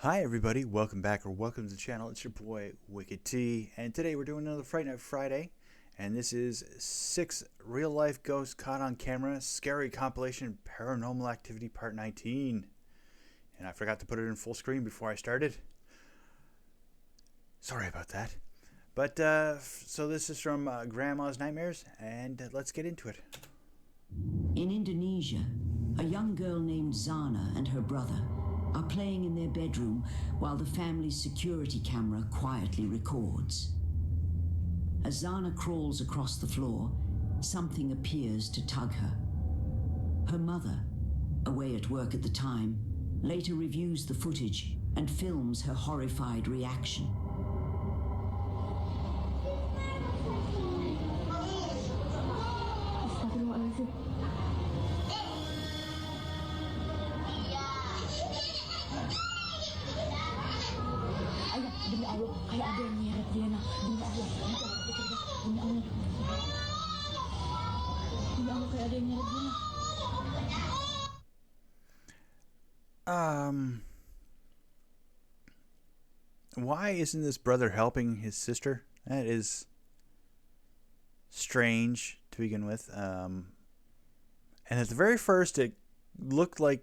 Hi everybody, welcome back or welcome to the channel. It's your boy Reactee, and today we're doing another Fright Night Friday, and this is 6 real life ghosts caught on camera, scary compilation, paranormal activity part 19. And I forgot to put it in full screen before I started. Sorry about that. But so this is from Grandma's Nightmares, and let's get into it. In Indonesia, a young girl named Zana and her brother are playing in their bedroom while the family's security camera quietly records. As Zana crawls across the floor, something appears to tug her. Her mother, away at work at the time, later reviews the footage and films her horrified reaction. Demi Allah, kayak ada yang nyeret dia nak. Demi Allah, demi Allah. Demi Allah, kayak ada yang nyeret dia nak. Why isn't this brother helping his sister? That is strange to begin with. And at the very first, it looked like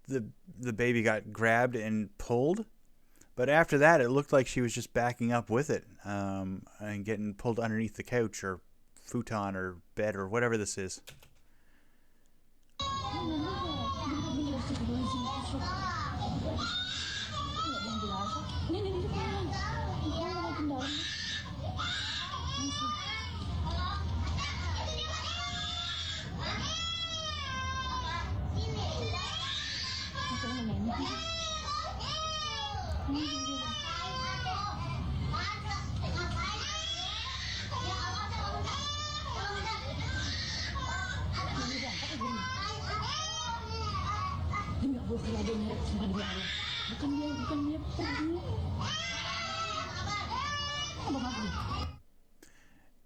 the baby got grabbed and pulled. But after that, it looked like she was just backing up with it and getting pulled underneath the couch or futon or bed or whatever this is.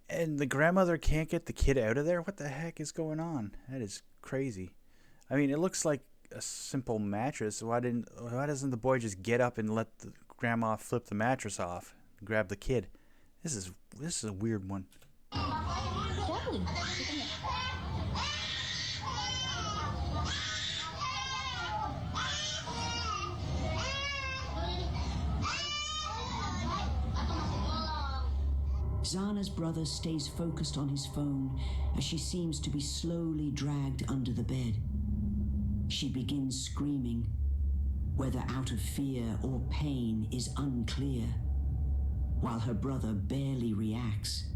And the grandmother can't get the kid out of there? What the heck is going on? That is crazy. I mean, it looks like a simple mattress. Why doesn't the boy just get up and let the grandma flip the mattress off and grab the kid? This is a weird one. Zana's brother stays focused on his phone as she seems to be slowly dragged under the bed. She begins screaming, whether out of fear or pain is unclear, while her brother barely reacts.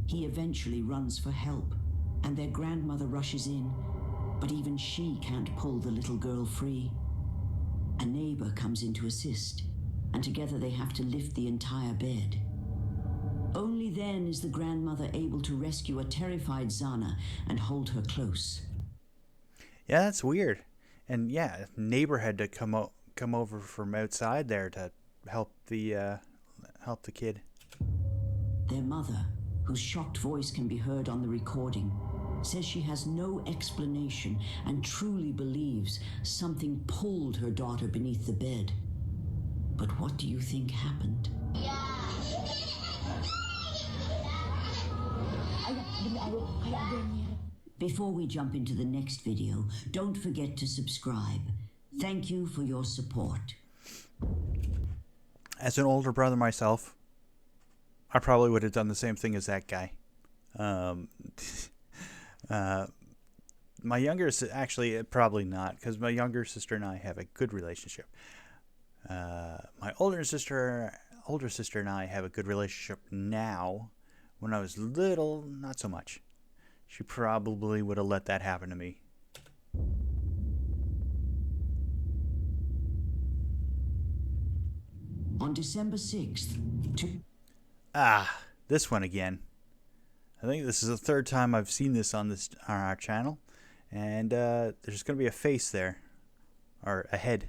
He eventually runs for help, and their grandmother rushes in, but even she can't pull the little girl free. A neighbor comes in to assist, and together they have to lift the entire bed. Only then is the grandmother able to rescue a terrified Zana and hold her close. Yeah, that's weird. And yeah, neighbor had to come over from outside there to help the kid. Their mother, whose shocked voice can be heard on the recording, says she has no explanation and truly believes something pulled her daughter beneath the bed. But what do you think happened? Before we jump into the next video, don't forget to subscribe. Thank you for your support. As an older brother myself, I probably would have done the same thing as that guy. My younger actually probably not, because my younger sister and I have a good relationship. My older sister and I have a good relationship now. When I was little, not so much. She probably would have let that happen to me. On December 6th, this one again. I think this is the third time I've seen this on our channel, and there's going to be a face there, or a head.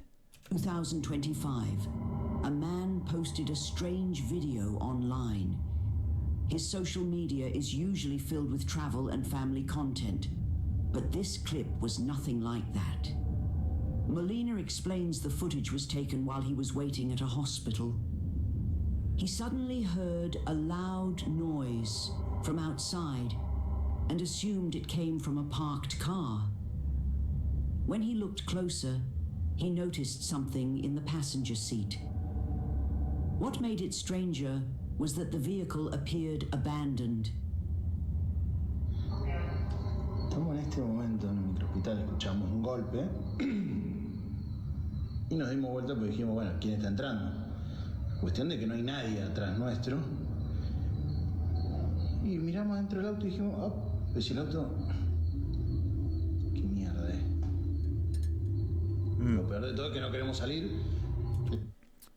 2025, a man posted a strange video online. His social media is usually filled with travel and family content, but this clip was nothing like that. Molina explains the footage was taken while he was waiting at a hospital. He suddenly heard a loud noise from outside and assumed it came from a parked car. When he looked closer, he noticed something in the passenger seat. What made it stranger was that the vehicle appeared abandoned. Estamos en este momento en el microhospital, escuchamos un golpe y nos dimos vuelta porque dijimos, bueno, ¿quién está entrando? Cuestión de que no hay nadie atrás nuestro. Y miramos dentro del auto y dijimos, oh, pues el auto... ¿Qué mierda es? Lo peor de todo es que no queremos salir.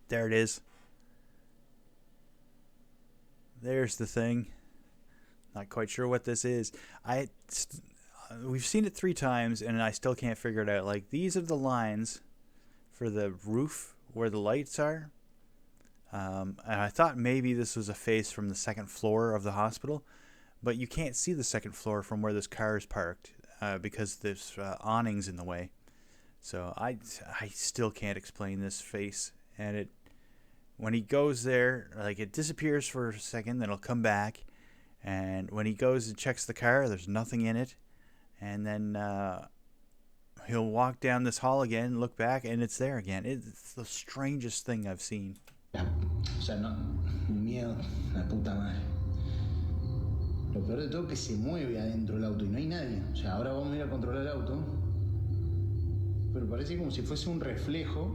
There it is. There's the thing. Not quite sure what this is. We've seen it 3 times and I still can't figure it out. Like, these are the lines for the roof where the lights are. And I thought maybe this was a face from the 2nd floor of the hospital, but you can't see the 2nd floor from where this car is parked because there's awnings in the way. So I still can't explain this face. And when he goes there, like, it disappears for a second, then it'll come back. And when he goes and checks the car, there's nothing in it. And then he'll walk down this hall again, look back, and it's there again. It's the strangest thing I've seen. O sea, no, miedo, la puta madre. Lo peor de todo es que se mueve adentro del auto y no hay nadie. O sea, ahora vamos a ir a controlar el auto, pero parece como si fuese un reflejo.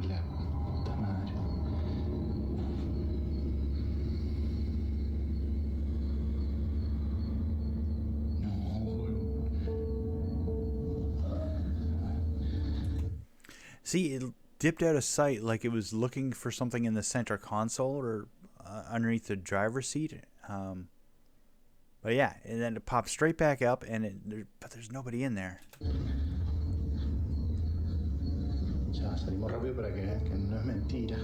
La puta madre. See, it dipped out of sight like it was looking for something in the center console or underneath the driver's seat. But yeah, and then it pops straight back up, but there's nobody in there. Ya, salimos rápido para que vean que no es mentira.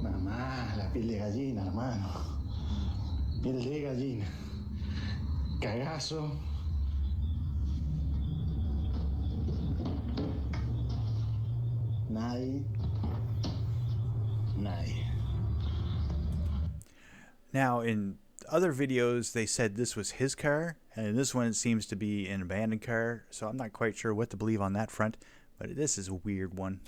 Mamá, la piel de gallina, hermano. Piel de gallina. Cagazo. Nadie. Now, in other videos, they said this was his car, and in this one it seems to be an abandoned car, so I'm not quite sure what to believe on that front, but this is a weird one.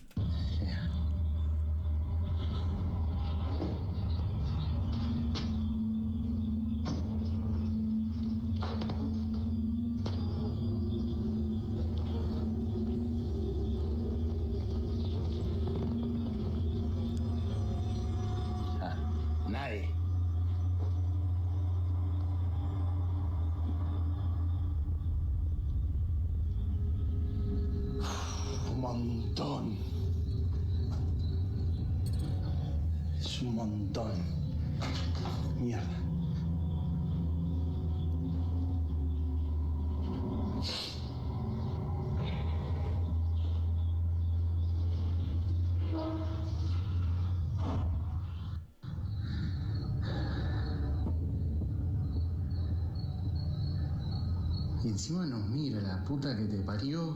Nadie. Un montón. Es un montón. Mierda. Y encima nos mira, la puta que te parió.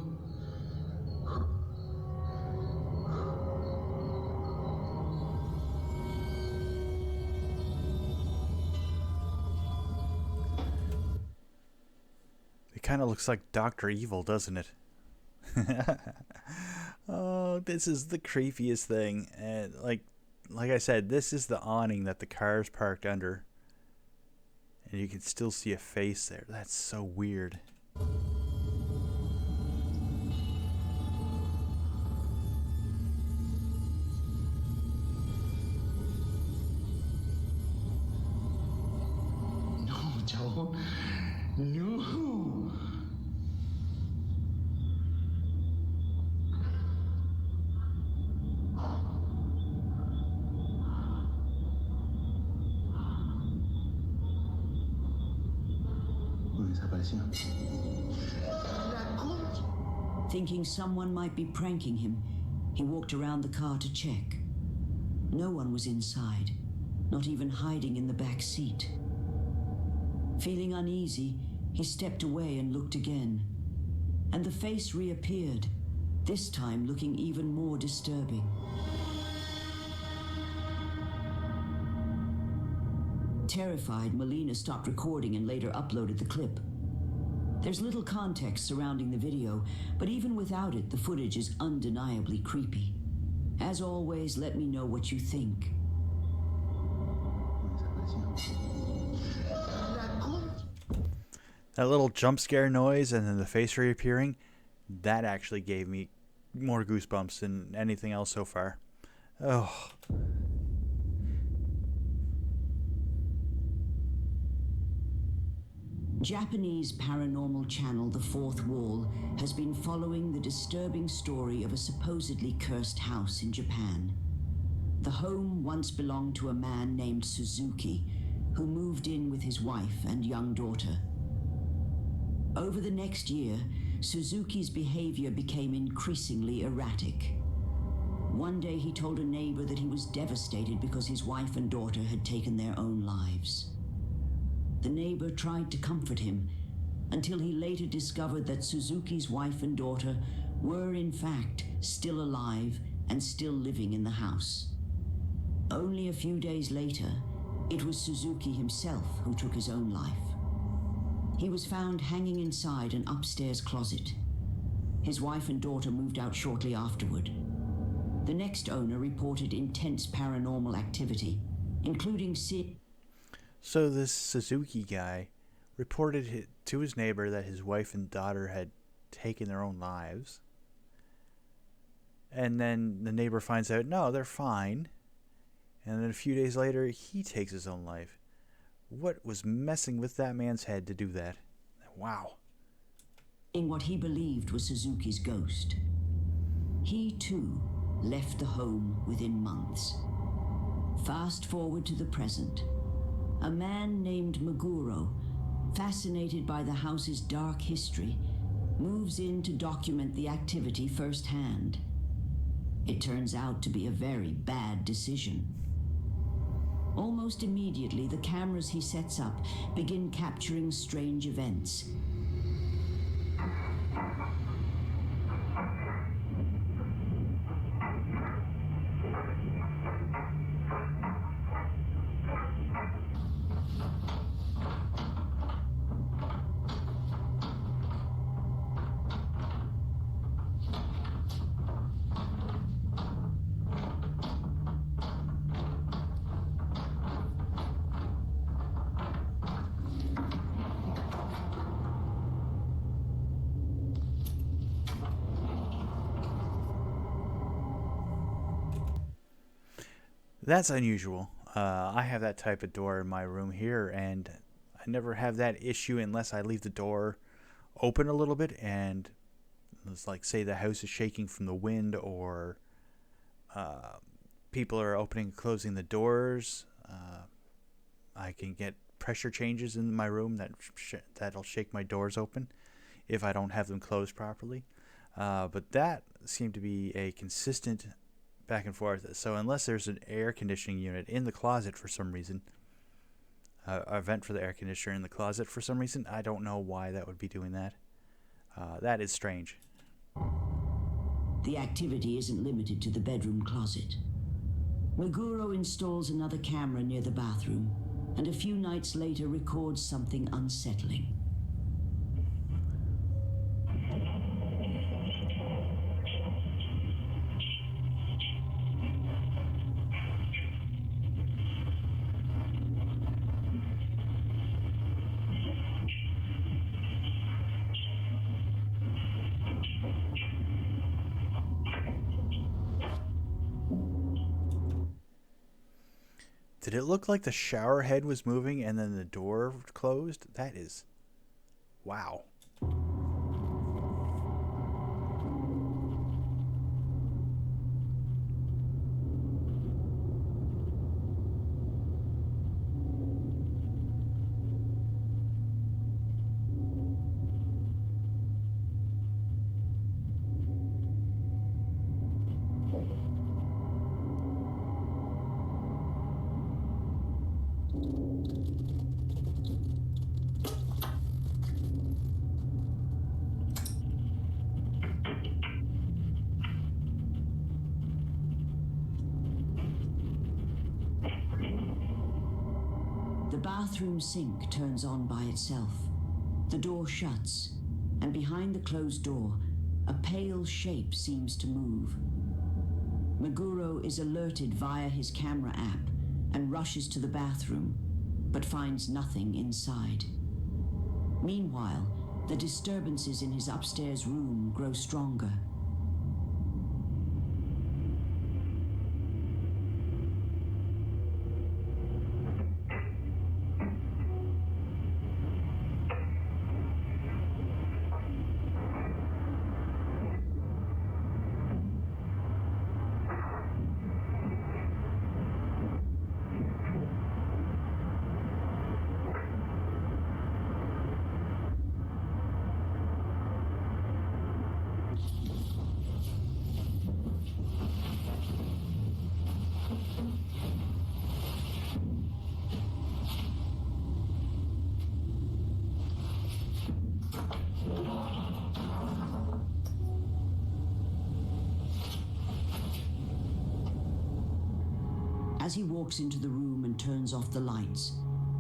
It kind of looks like Dr. Evil, doesn't it? Oh, this is the creepiest thing. And like I said, this is the awning that the car's parked under. And you can still see a face there. That's so weird. No, chavo. No. Desapareció. Thinking someone might be pranking him, he walked around the car to check. No one was inside, not even hiding in the back seat. Feeling uneasy, he stepped away and looked again. And the face reappeared, this time looking even more disturbing. Terrified, Melina stopped recording and later uploaded the clip. There's little context surrounding the video, but even without it, the footage is undeniably creepy. As always, let me know what you think. That little jump scare noise and then the face reappearing, that actually gave me more goosebumps than anything else so far. Oh. Japanese paranormal channel The Fourth Wall has been following the disturbing story of a supposedly cursed house in Japan. The home once belonged to a man named Suzuki, who moved in with his wife and young daughter. Over the next year, Suzuki's behavior became increasingly erratic. One day he told a neighbor that he was devastated because his wife and daughter had taken their own lives. The neighbor tried to comfort him until he later discovered that Suzuki's wife and daughter were in fact still alive and still living in the house. Only a few days later, it was Suzuki himself who took his own life. He was found hanging inside an upstairs closet. His wife and daughter moved out shortly afterward. The next owner reported intense paranormal activity, including So this Suzuki guy reported to his neighbor that his wife and daughter had taken their own lives. And then the neighbor finds out, no, they're fine. And then a few days later, he takes his own life. What was messing with that man's head to do that? Wow. In what he believed was Suzuki's ghost. He, too, left the home within months. Fast forward to the present. A man named Meguro, fascinated by the house's dark history, moves in to document the activity firsthand. It turns out to be a very bad decision. Almost immediately, the cameras he sets up begin capturing strange events. That's unusual. I have that type of door in my room here, and I never have that issue unless I leave the door open a little bit, and it's like, say, the house is shaking from the wind, or people are opening and closing the doors. I can get pressure changes in my room that'll shake my doors open if I don't have them closed properly. But that seemed to be a consistent back and forth. So unless there's an air conditioning unit in the closet for some reason, a vent for the air conditioner in the closet for some reason, I don't know why that would be doing that. That is strange. The activity isn't limited to the bedroom closet. Meguro installs another camera near the bathroom, and a few nights later records something unsettling. Did it look like the shower head was moving and then the door closed? That is... wow. bathroom sink turns on by itself. The door shuts, and behind the closed door, a pale shape seems to move. Meguro is alerted via his camera app and rushes to the bathroom, but finds nothing inside. Meanwhile, the disturbances in his upstairs room grow stronger. As he walks into the room and turns off the lights,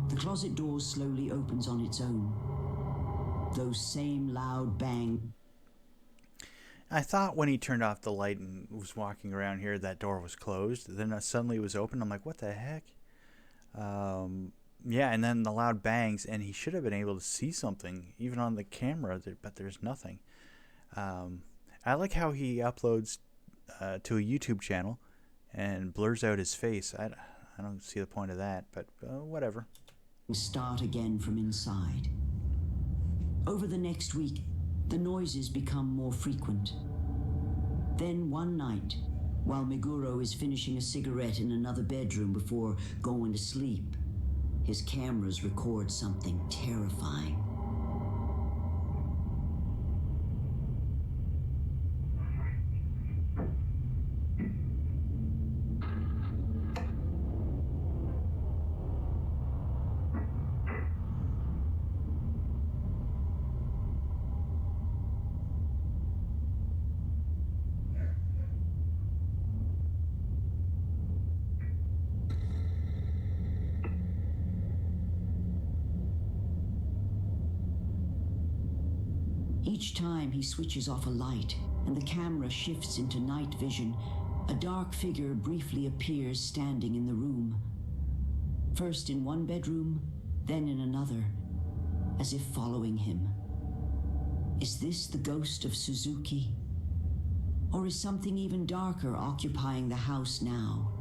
the closet door slowly opens on its own. Those same loud bangs. I thought when he turned off the light and was walking around here, that door was closed. Then suddenly it was open. I'm like, what the heck? Yeah, and then the loud bangs, and he should have been able to see something, even on the camera, but there's nothing. I like how he uploads to a YouTube channel and blurs out his face. I don't see the point of that, but whatever. Start again from inside. Over the next week, the noises become more frequent. Then one night, while Meguro is finishing a cigarette in another bedroom before going to sleep, his cameras record something terrifying. Each time he switches off a light and the camera shifts into night vision, a dark figure briefly appears standing in the room. First in one bedroom, then in another, as if following him. Is this the ghost of Suzuki? Or is something even darker occupying the house now?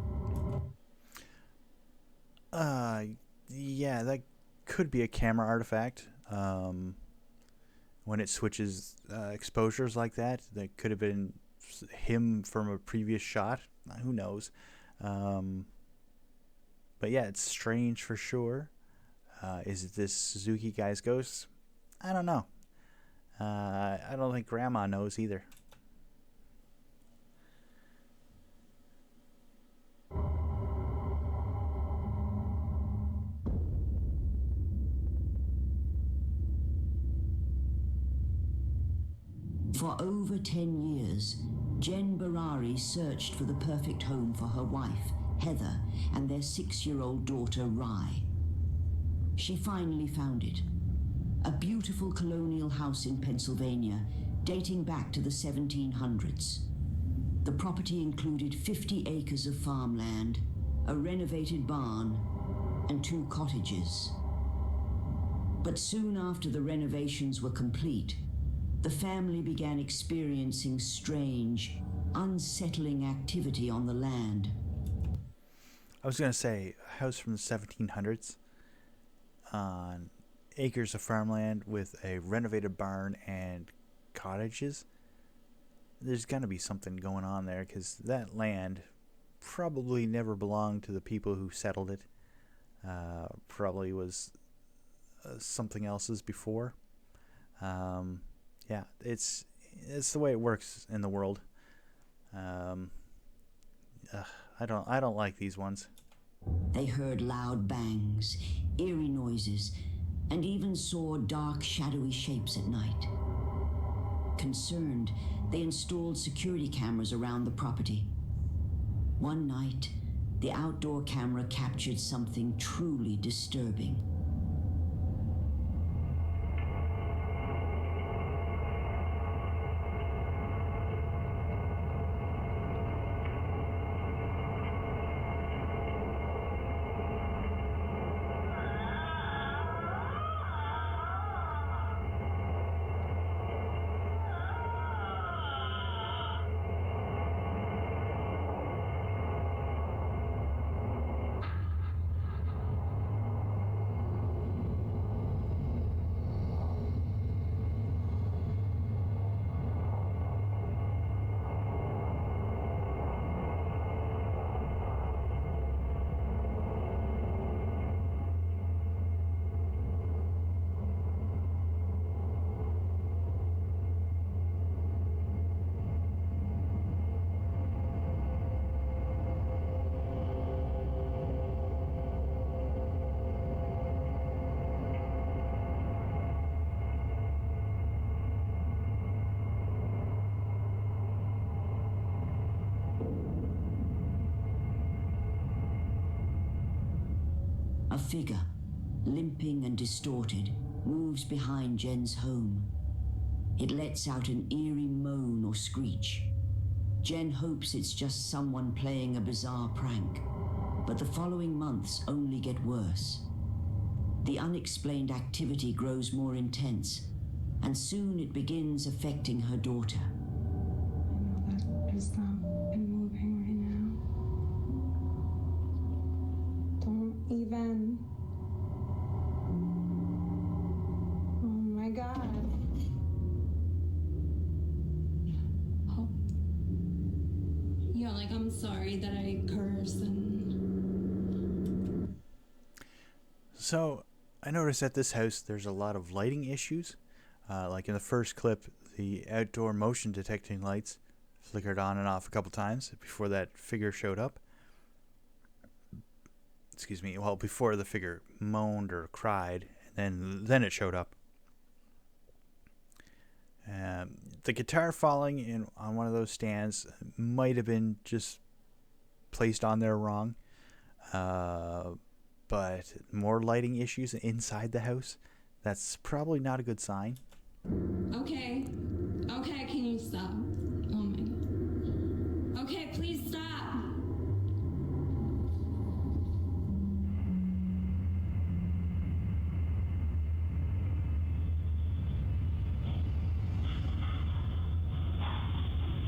Yeah, that could be a camera artifact. When it switches exposures like that could have been him from a previous shot. Who knows? But yeah, it's strange for sure. Is this Suzuki guy's ghost? I don't know. I don't think Grandma knows either. For over 10 years, Jen Barari searched for the perfect home for her wife, Heather, and their 6-year-old daughter, Rye. She finally found it. A beautiful colonial house in Pennsylvania, dating back to the 1700s. The property included 50 acres of farmland, a renovated barn, and 2 cottages. But soon after the renovations were complete, the family began experiencing strange, unsettling activity on the land. I was going to say, a house from the 1700s on acres of farmland with a renovated barn and cottages. There's got to be something going on there, because that land probably never belonged to the people who settled it. Probably was something else's before. Yeah, it's the way it works in the world. I don't like these ones. They heard loud bangs, eerie noises, and even saw dark, shadowy shapes at night. Concerned, they installed security cameras around the property. One night, the outdoor camera captured something truly disturbing. A figure, limping and distorted, moves behind Jen's home. It lets out an eerie moan or screech. Jen hopes it's just someone playing a bizarre prank, but the following months only get worse. The unexplained activity grows more intense, and soon it begins affecting her daughter. I know that is not moving right now. Don't even. Oh my God. Oh. Yeah, like I'm sorry that I curse and. So I noticed at this house there's a lot of lighting issues. Like in the first clip, the outdoor motion detecting lights flickered on and off a couple times before that figure showed up. Excuse me, well, before the figure moaned or cried, and then it showed up. The guitar falling on one of those stands might have been just placed on there wrong. But more lighting issues inside the house, that's probably not a good sign. Okay, can you stop? Oh my God. Okay, please stop.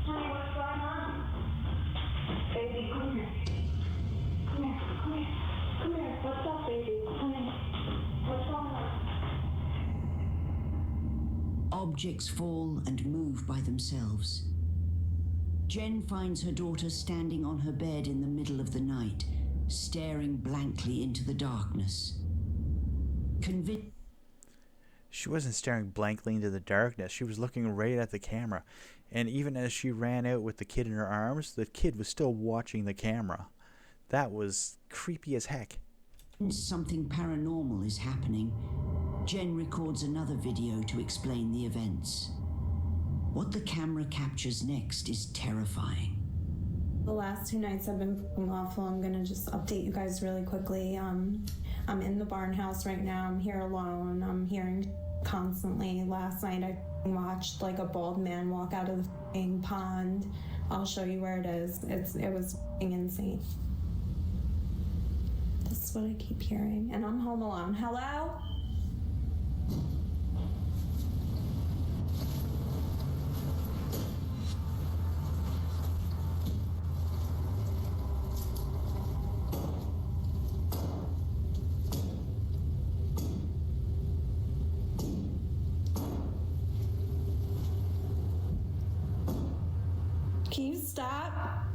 Honey, what's going on? Baby, come here. Come here, come here. Come here. What's up, baby? Honey, what's going on? Objects fall and move by themselves. Jen finds her daughter standing on her bed in the middle of the night, staring blankly into the darkness. She wasn't staring blankly into the darkness. She was looking right at the camera. And even as she ran out with the kid in her arms, the kid was still watching the camera. That was creepy as heck. Something paranormal is happening. Jen records another video to explain the events. What the camera captures next is terrifying. The last 2 nights have been awful. I'm gonna just update you guys really quickly. I'm in the barn house right now. I'm here alone. I'm hearing constantly. Last night I watched like a bald man walk out of the pond. I'll show you where it is. It was insane. That's what I keep hearing. And I'm home alone. Hello? Can you stop?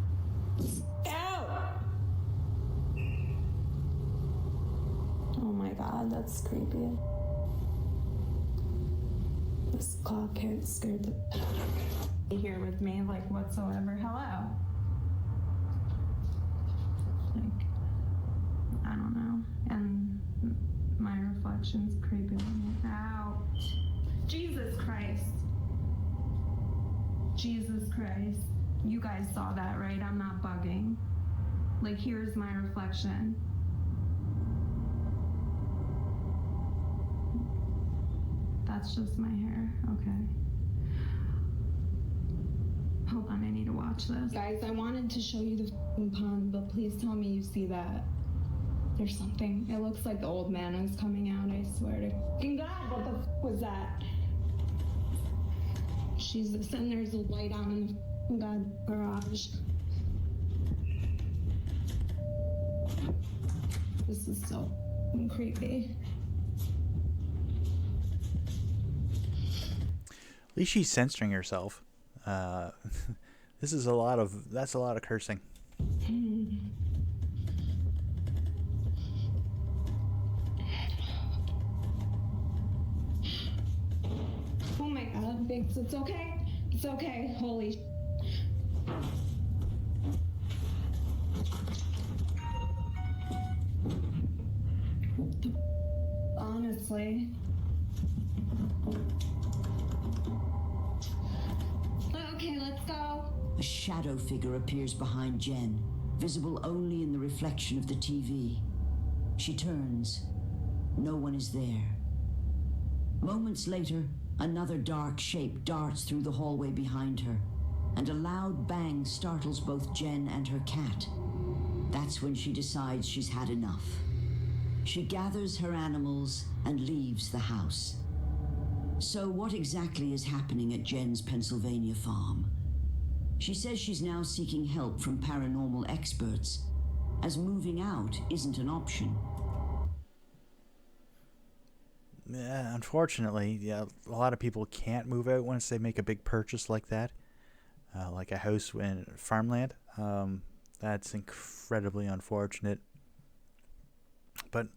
Ow! Oh my God, that's creepy. This clock here scared the here with me, like whatsoever. Hello. Like, I don't know. And my reflection's creeping me. Ow. Jesus Christ. Jesus Christ. You guys saw that, right? I'm not bugging. Like, here's my reflection. That's just my hair. Okay. Hold on, I need to watch this. Guys, I wanted to show you the f***ing pond, but please tell me you see that. There's something. It looks like the old man is coming out, I swear to f***ing God, what the f*** was that? Jesus, and there's a light on in the f***ing God garage. This is so f***ing creepy. At least she's censoring herself. That's a lot of cursing. Oh my God, Biggs, it's okay. It's okay. Holy honestly. Okay, let's go. A shadow figure appears behind Jen, visible only in the reflection of the TV. She turns. No one is there. Moments later, another dark shape darts through the hallway behind her, and a loud bang startles both Jen and her cat. That's when she decides she's had enough. She gathers her animals and leaves the house. So what exactly is happening at Jen's Pennsylvania farm? She says she's now seeking help from paranormal experts, as moving out isn't an option. Yeah, unfortunately, yeah, a lot of people can't move out once they make a big purchase like that, like a house in farmland. That's incredibly unfortunate. But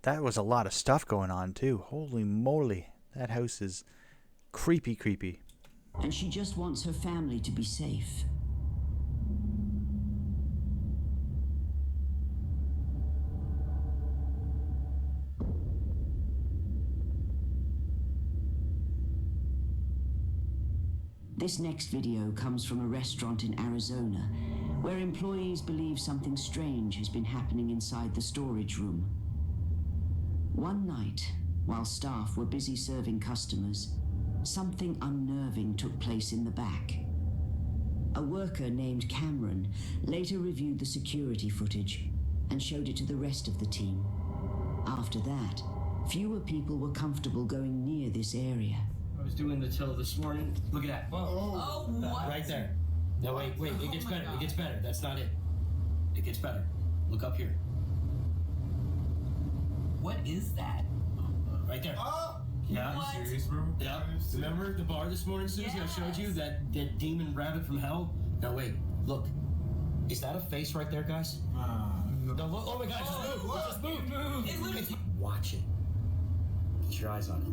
that was a lot of stuff going on too. Holy moly, that house is creepy, creepy. And she just wants her family to be safe. This next video comes from a restaurant in Arizona, where employees believe something strange has been happening inside the storage room. One night, while staff were busy serving customers, something unnerving took place in the back. A worker named Cameron later reviewed the security footage and showed it to the rest of the team. After that, fewer people were comfortable going near this area. I was doing the till this morning. Look at that. Whoa. Oh, what? Right there. No, wait. It gets better. God. It gets better. That's not it. It gets better. Look up here. What is that? Right there. Oh! Yeah. What? Serious, bro? Yeah. Remember the bar this morning, Susie? I showed you that demon rabbit from hell? No, wait. Look. Is that a face right there, guys? No. No, look. Oh my God! Oh, It just moved. It literally- Watch it. Get your eyes on it.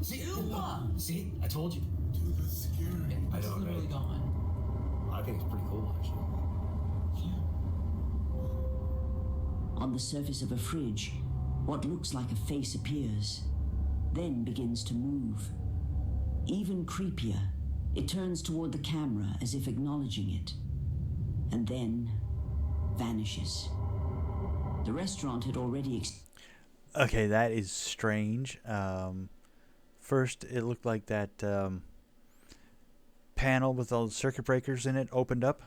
See? Ew. See? I told you. Dude, that's scary. I It's know, literally right? gone. I think it's pretty cool, actually. On the surface of a fridge, what looks like a face appears, then begins to move. Even creepier, it turns toward the camera as if acknowledging it, and then vanishes. The restaurant had already Okay, that is strange. First, it looked like that panel with all the circuit breakers in it opened up,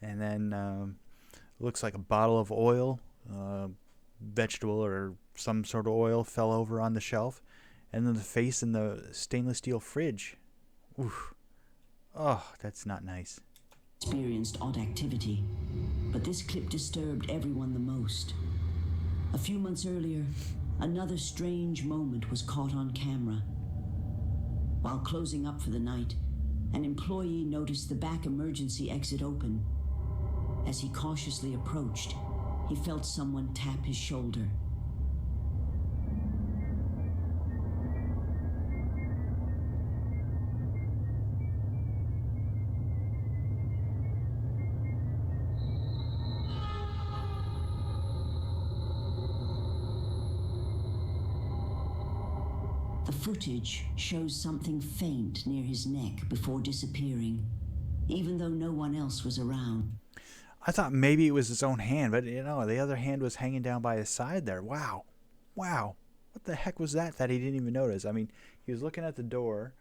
and then looks like a bottle of oil, vegetable or some sort of oil, fell over on the shelf, and then the face in the stainless steel fridge. Oof. Oh, that's not nice. experienced odd activity, but this clip disturbed everyone the most. A few months earlier, another strange moment was caught on camera. While closing up for the night, an employee noticed the back emergency exit open. As he cautiously approached, he felt someone tap his shoulder. The footage shows something faint near his neck before disappearing, even though no one else was around. I thought maybe it was his own hand, but you know, the other hand was hanging down by his side there. Wow. Wow. What the heck was that he didn't even notice? I mean, he was looking at the door,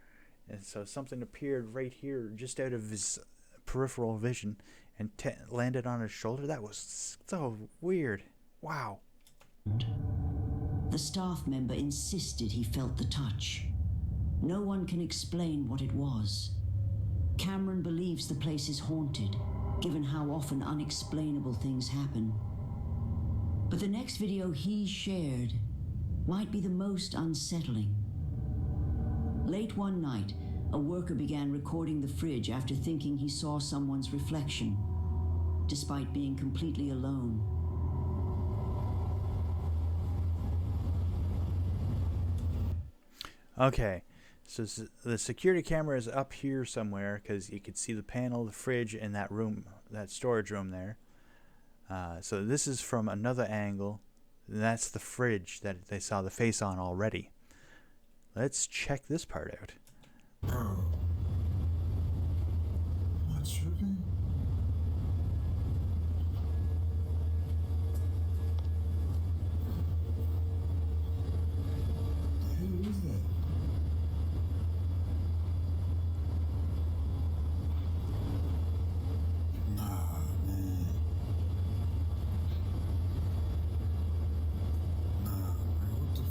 and so something appeared right here, just out of his peripheral vision, and landed on his shoulder. That was so weird. Wow. The staff member insisted he felt the touch. No one can explain what it was. Cameron believes the place is haunted, given how often unexplainable things happen. But the next video he shared might be the most unsettling. Late one night, a worker began recording the fridge after thinking he saw someone's reflection, despite being completely alone. Okay, so the security camera is up here somewhere because you could see the panel, the fridge, and that room, that storage room there. So this is from another angle. That's the fridge that they saw the face on already. Let's check this part out. Bro. Am I tripping? Who is that? Nah, man. Nah, man. What the f?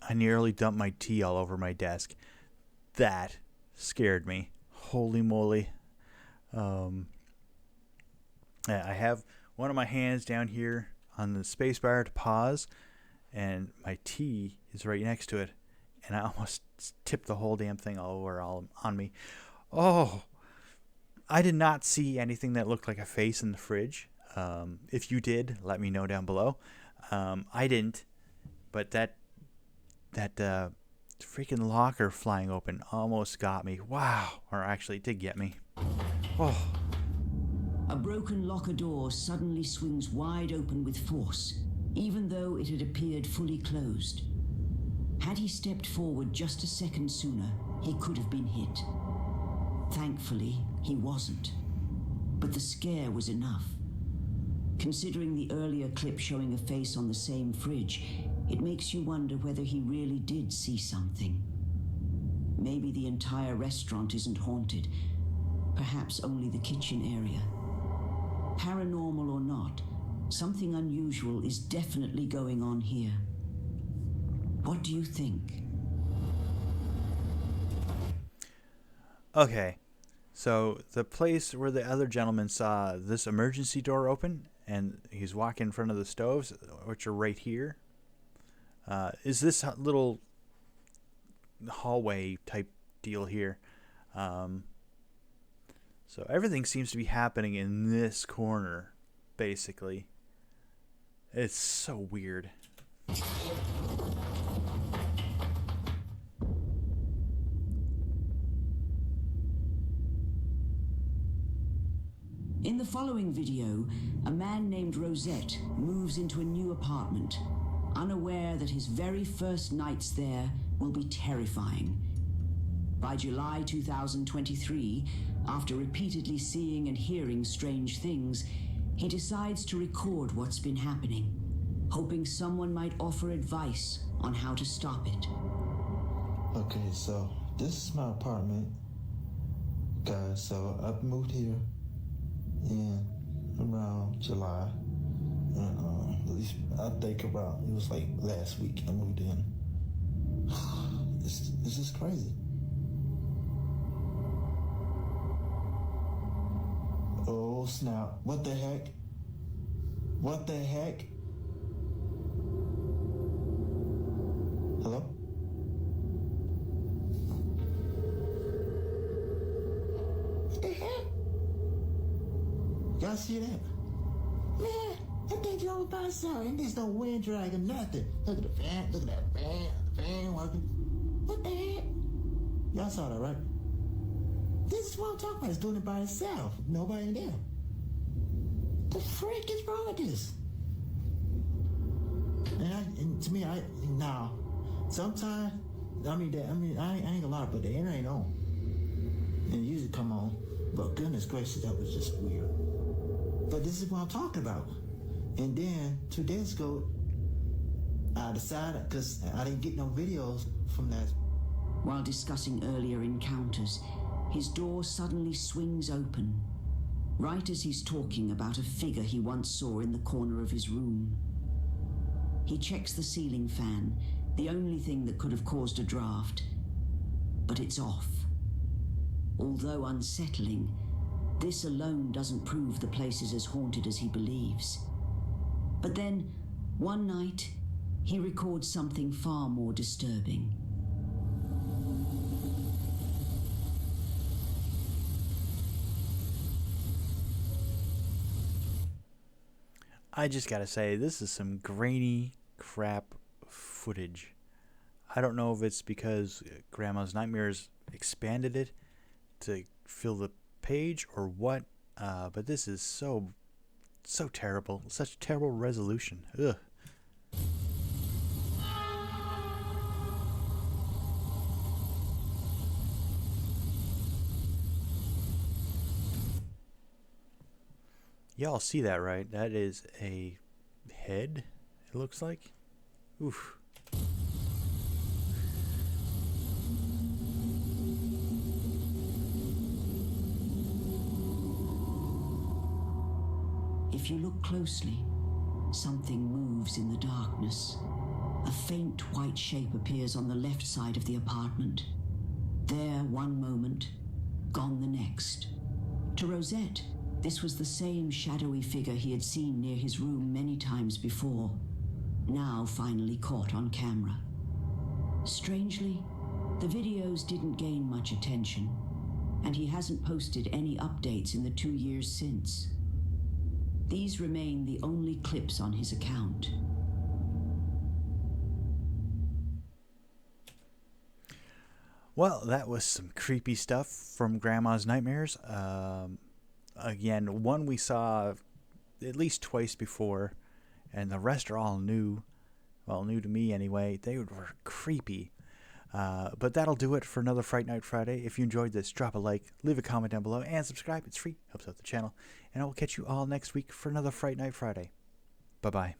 I nearly dumped my tea all over my desk. That scared me. Holy moly. I have one of my hands down here on the space bar to pause, and my tea is right next to it, and I almost tipped the whole damn thing all over on me. Oh, I did not see anything that looked like a face in the fridge. If you did, let me know down below. I didn't, but that freaking locker flying open almost got me. Wow. Or actually, it did get me. Oh. A broken locker door suddenly swings wide open with force, even though it had appeared fully closed. Had he stepped forward just a second sooner, he could have been hit. Thankfully, he wasn't. But the scare was enough. Considering the earlier clip showing a face on the same fridge, it makes you wonder whether he really did see something. Maybe the entire restaurant isn't haunted. Perhaps only the kitchen area. Paranormal or not, something unusual is definitely going on here. What do you think? Okay. So the place where the other gentleman saw this emergency door open, and he's walking in front of the stoves, which are right here, is this little hallway type deal here. So everything seems to be happening in this corner, basically. It's so weird. In the following video, a man named Rosette moves into a new apartment, unaware that his very first nights there will be terrifying. By July 2023, after repeatedly seeing and hearing strange things, he decides to record what's been happening, hoping someone might offer advice on how to stop it. Okay, so this is my apartment. Guys, so I moved here in around July. And at least I think about, it was like last week I moved in. It's just crazy. Oh snap, what the heck? What the heck? Hello? What the heck? Y'all see that? Man, that thing drove by itself and there's no wind drag or nothing. Look at the fan, look at that fan, the fan working. What the heck? Y'all saw that, right? This is what I'm talking about. It's doing it by itself. Nobody in there. The frick is wrong with this? And to me, now, sometimes, I ain't gonna lie, but the internet ain't on. And it usually come on. But goodness gracious, that was just weird. But this is what I'm talking about. And then 2 days ago, I decided, because I didn't get no videos from that. While discussing earlier encounters, his door suddenly swings open, right as he's talking about a figure he once saw in the corner of his room. He checks the ceiling fan, the only thing that could have caused a draft, but it's off. Although unsettling, this alone doesn't prove the place is as haunted as he believes. But then, one night, he records something far more disturbing. I just gotta say, this is some grainy crap footage. I don't know if it's because Grandma's Nightmares expanded it to fill the page or what, but this is so terrible. Such terrible resolution. Ugh. Y'all see that, right? That is a head, it looks like. Oof. If you look closely, something moves in the darkness. A faint white shape appears on the left side of the apartment. There one moment, gone the next. To Rosette, this was the same shadowy figure he had seen near his room many times before, now finally caught on camera. Strangely, the videos didn't gain much attention, and he hasn't posted any updates in the 2 years since. These remain the only clips on his account. Well, that was some creepy stuff from Grandma's Nightmares. Again, one we saw at least twice before, and the rest are all new. Well, new to me anyway. They were creepy. But that'll do it for another Fright Night Friday. If you enjoyed this, drop a like, leave a comment down below, and subscribe. It's free, helps out the channel. And I will catch you all next week for another Fright Night Friday. Bye-bye.